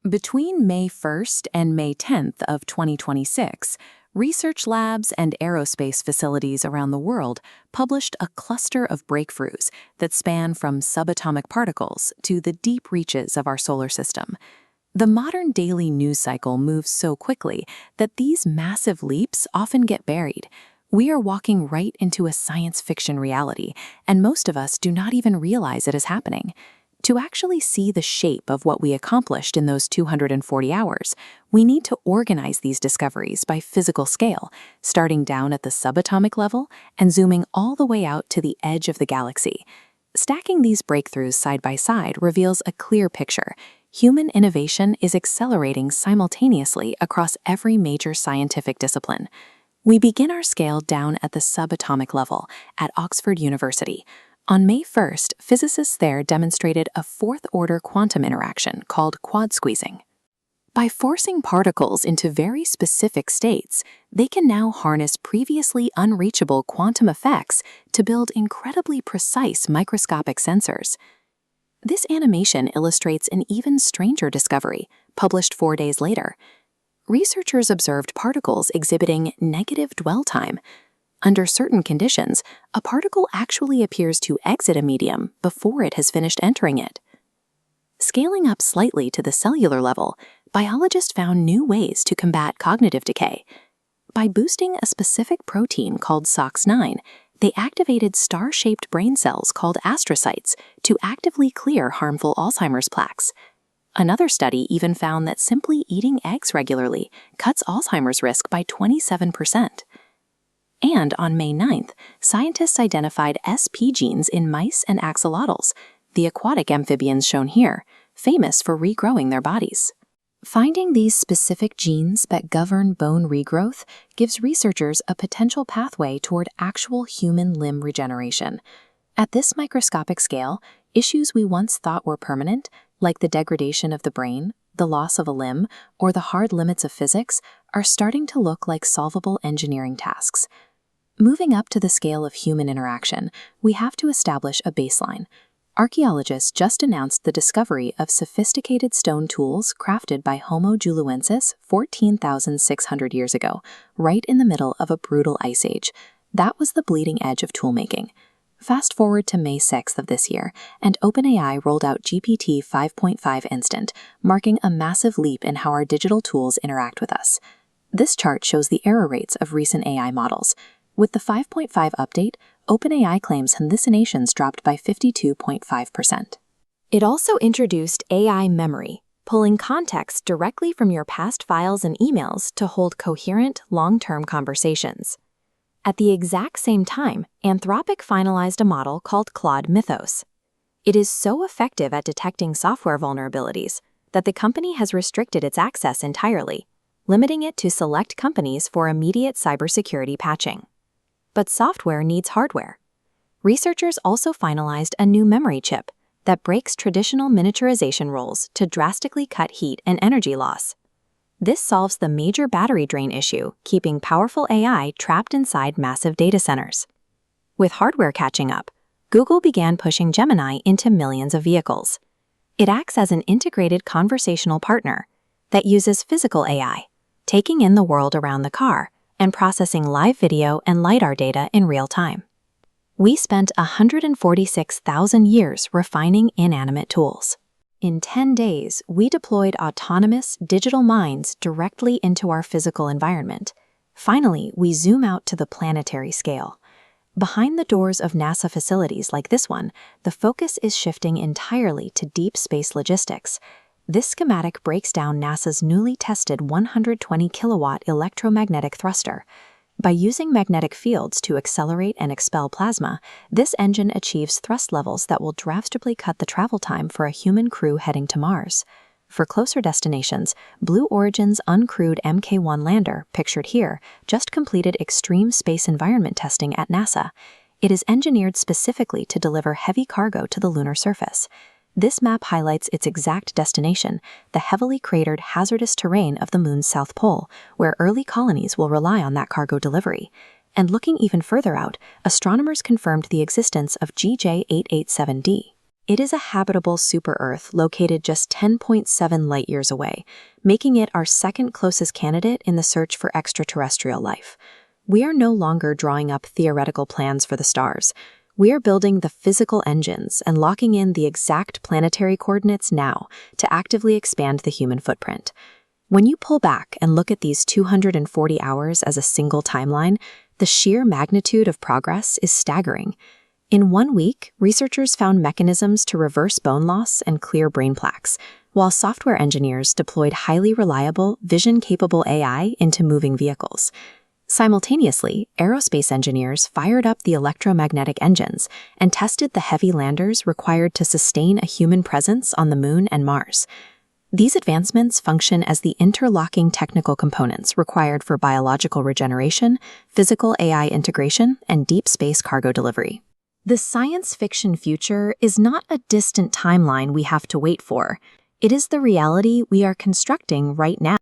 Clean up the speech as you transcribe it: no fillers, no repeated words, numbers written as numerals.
Between May 1st and May 10th of 2026, research labs and aerospace facilities around the world published a cluster of breakthroughs that span from subatomic particles to the deep reaches of our solar system. The modern daily news cycle moves so quickly that these massive leaps often get buried. We are walking right into a science fiction reality, and most of us do not even realize it is happening. To actually see the shape of what we accomplished in those 240 hours, we need to organize these discoveries by physical scale, starting down at the subatomic level and zooming all the way out to the edge of the galaxy. Stacking these breakthroughs side by side reveals a clear picture. Human innovation is accelerating simultaneously across every major scientific discipline. We begin our scale down at the subatomic level at Oxford University. On May 1st, physicists there demonstrated a fourth-order quantum interaction called quad squeezing. By forcing particles into very specific states, they can now harness previously unreachable quantum effects to build incredibly precise microscopic sensors. This animation illustrates an even stranger discovery, published 4 days later. Researchers observed particles exhibiting negative dwell time. Under certain conditions, a particle actually appears to exit a medium before it has finished entering it. Scaling up slightly to the cellular level, biologists found new ways to combat cognitive decay. By boosting a specific protein called SOX9, they activated star-shaped brain cells called astrocytes to actively clear harmful Alzheimer's plaques. Another study even found that simply eating eggs regularly cuts Alzheimer's risk by 27%. And on May 9th, scientists identified SP genes in mice and axolotls, the aquatic amphibians shown here, famous for regrowing their bodies. Finding these specific genes that govern bone regrowth gives researchers a potential pathway toward actual human limb regeneration. At this microscopic scale, issues we once thought were permanent, like the degradation of the brain, the loss of a limb, or the hard limits of physics, are starting to look like solvable engineering tasks. Moving up to the scale of human interaction, we have to establish a baseline. Archaeologists just announced the discovery of sophisticated stone tools crafted by Homo juluensis 14,600 years ago, right in the middle of a brutal ice age. That was the bleeding edge of toolmaking. Fast forward to May 6th of this year, and OpenAI rolled out GPT-5.5 Instant, marking a massive leap in how our digital tools interact with us. This chart shows the error rates of recent AI models. With the 5.5 update, OpenAI claims hallucinations dropped by 52.5%. It also introduced AI memory, pulling context directly from your past files and emails to hold coherent, long-term conversations. At the exact same time, Anthropic finalized a model called Claude Mythos. It is so effective at detecting software vulnerabilities that the company has restricted its access entirely, limiting it to select companies for immediate cybersecurity patching. But software needs hardware. Researchers also finalized a new memory chip that breaks traditional miniaturization rules to drastically cut heat and energy loss. This solves the major battery drain issue, keeping powerful AI trapped inside massive data centers. With hardware catching up, Google began pushing Gemini into millions of vehicles. It acts as an integrated conversational partner that uses physical AI, taking in the world around the car and processing live video and LiDAR data in real time. We spent 146,000 years refining inanimate tools. In 10 days, we deployed autonomous digital minds directly into our physical environment. Finally, we zoom out to the planetary scale. Behind the doors of NASA facilities like this one, the focus is shifting entirely to deep space logistics. This schematic breaks down NASA's newly tested 120-kilowatt electromagnetic thruster. By using magnetic fields to accelerate and expel plasma, this engine achieves thrust levels that will drastically cut the travel time for a human crew heading to Mars. For closer destinations, Blue Origin's uncrewed Mk1 lander, pictured here, just completed extreme space environment testing at NASA. It is engineered specifically to deliver heavy cargo to the lunar surface. This map highlights its exact destination, the heavily cratered hazardous terrain of the Moon's south pole, where early colonies will rely on that cargo delivery. And looking even further out, astronomers confirmed the existence of GJ887d. It is a habitable super-Earth located just 10.7 light-years away, making it our second closest candidate in the search for extraterrestrial life. We are no longer drawing up theoretical plans for the stars. We are building the physical engines and locking in the exact planetary coordinates now to actively expand the human footprint. When you pull back and look at these 240 hours as a single timeline, the sheer magnitude of progress is staggering. In 1 week, researchers found mechanisms to reverse bone loss and clear brain plaques, while software engineers deployed highly reliable, vision-capable AI into moving vehicles. Simultaneously, aerospace engineers fired up the electromagnetic engines and tested the heavy landers required to sustain a human presence on the Moon and Mars. These advancements function as the interlocking technical components required for biological regeneration, physical AI integration, and deep space cargo delivery. The science fiction future is not a distant timeline we have to wait for. It is the reality we are constructing right now.